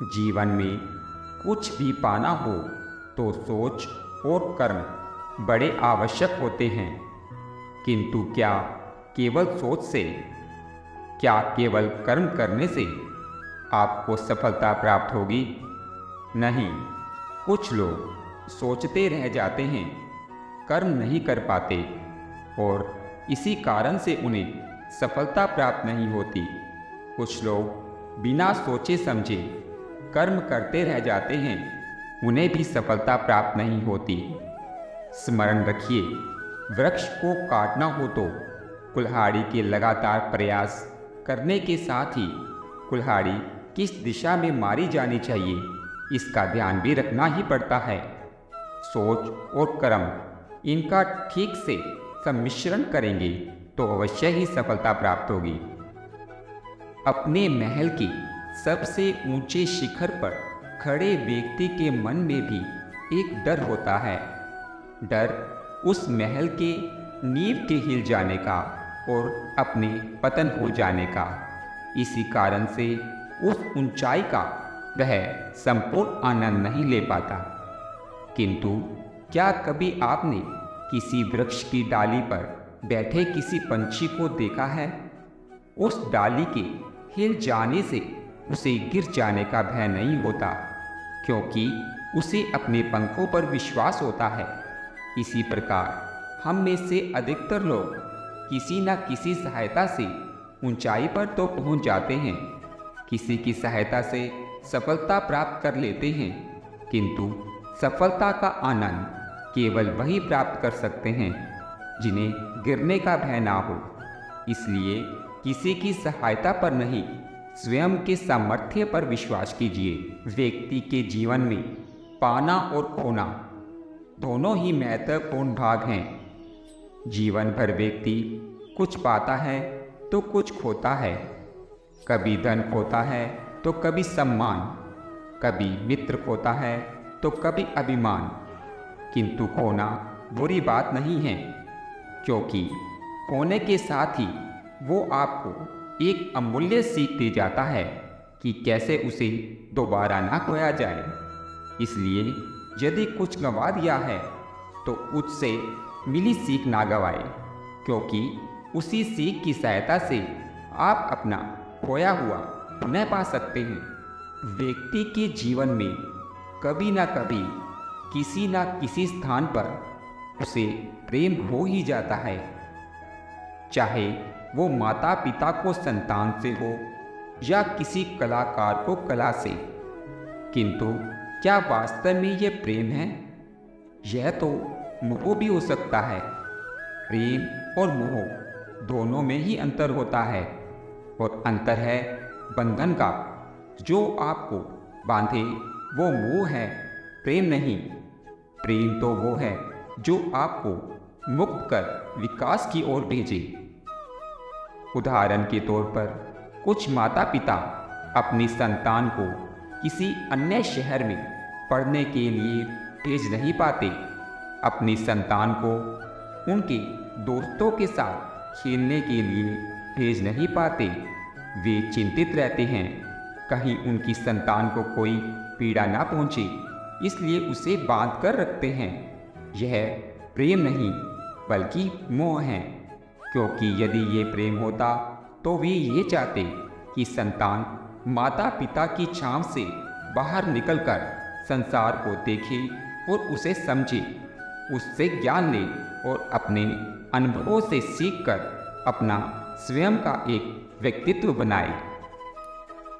जीवन में कुछ भी पाना हो तो सोच और कर्म बड़े आवश्यक होते हैं। किंतु क्या केवल सोच से, क्या केवल कर्म करने से आपको सफलता प्राप्त होगी? नहीं, कुछ लोग सोचते रह जाते हैं, कर्म नहीं कर पाते और इसी कारण से उन्हें सफलता प्राप्त नहीं होती। कुछ लोग बिना सोचे समझे कर्म करते रह जाते हैं, उन्हें भी सफलता प्राप्त नहीं होती। स्मरण रखिए, वृक्ष को काटना हो तो कुल्हाड़ी के लगातार प्रयास करने के साथ ही कुल्हाड़ी किस दिशा में मारी जानी चाहिए इसका ध्यान भी रखना ही पड़ता है। सोच और कर्म इनका ठीक से सम्मिश्रण करेंगे तो अवश्य ही सफलता प्राप्त होगी। अपने महल के सबसे ऊंचे शिखर पर खड़े व्यक्ति के मन में भी एक डर होता है। डर उस महल के नींव के हिल जाने का और अपने पतन हो जाने का। इसी कारण से उस ऊंचाई का वह संपूर्ण आनंद नहीं ले पाता। किंतु क्या कभी आपने किसी वृक्ष की डाली पर बैठे किसी पंछी को देखा है? उस डाली के हिल जाने से उसे गिर जाने का भय नहीं होता, क्योंकि उसे अपने पंखों पर विश्वास होता है। इसी प्रकार हम में से अधिकतर लोग किसी न किसी सहायता से ऊंचाई पर तो पहुंच जाते हैं, किसी की सहायता से सफलता प्राप्त कर लेते हैं, किंतु सफलता का आनंद केवल वही प्राप्त कर सकते हैं जिन्हें गिरने का भय ना हो। इसलिए किसी की सहायता पर नहीं, स्वयं के सामर्थ्य पर विश्वास कीजिए। व्यक्ति के जीवन में पाना और खोना दोनों ही महत्वपूर्ण भाग हैं। जीवन भर व्यक्ति कुछ पाता है तो कुछ खोता है। कभी धन खोता है तो कभी सम्मान, कभी मित्र खोता है तो कभी अभिमान। किंतु खोना बुरी बात नहीं है, क्योंकि खोने के साथ ही वो आपको एक अमूल्य सीख दे जाता है कि कैसे उसे दोबारा ना खोया जाए। इसलिए यदि कुछ गंवा दिया है तो उससे मिली सीख ना गंवाए, क्योंकि उसी सीख की सहायता से आप अपना खोया हुआ पुनः पा सकते हैं। व्यक्ति के जीवन में कभी ना कभी किसी ना किसी स्थान पर उसे प्रेम हो ही जाता है, चाहे वो माता पिता को संतान से हो या किसी कलाकार को कला से। किंतु क्या वास्तव में ये प्रेम है? यह तो मोह भी हो सकता है। प्रेम और मोह दोनों में ही अंतर होता है, और अंतर है बंधन का। जो आपको बांधे वो मोह है, प्रेम नहीं। प्रेम तो वो है जो आपको मुक्त कर विकास की ओर भेजे। उदाहरण के तौर पर कुछ माता पिता अपनी संतान को किसी अन्य शहर में पढ़ने के लिए भेज नहीं पाते। अपनी संतान को उनके दोस्तों के साथ खेलने के लिए भेज नहीं पाते। वे चिंतित रहते हैं कहीं उनकी संतान को कोई पीड़ा ना पहुंचे, इसलिए उसे बांध कर रखते हैं। यह प्रेम नहीं बल्कि मोह है, क्योंकि यदि ये प्रेम होता तो वे ये चाहते कि संतान माता पिता की छांव से बाहर निकलकर संसार को देखे और उसे समझे, उससे ज्ञान ले और अपने अनुभवों से सीखकर अपना स्वयं का एक व्यक्तित्व बनाए।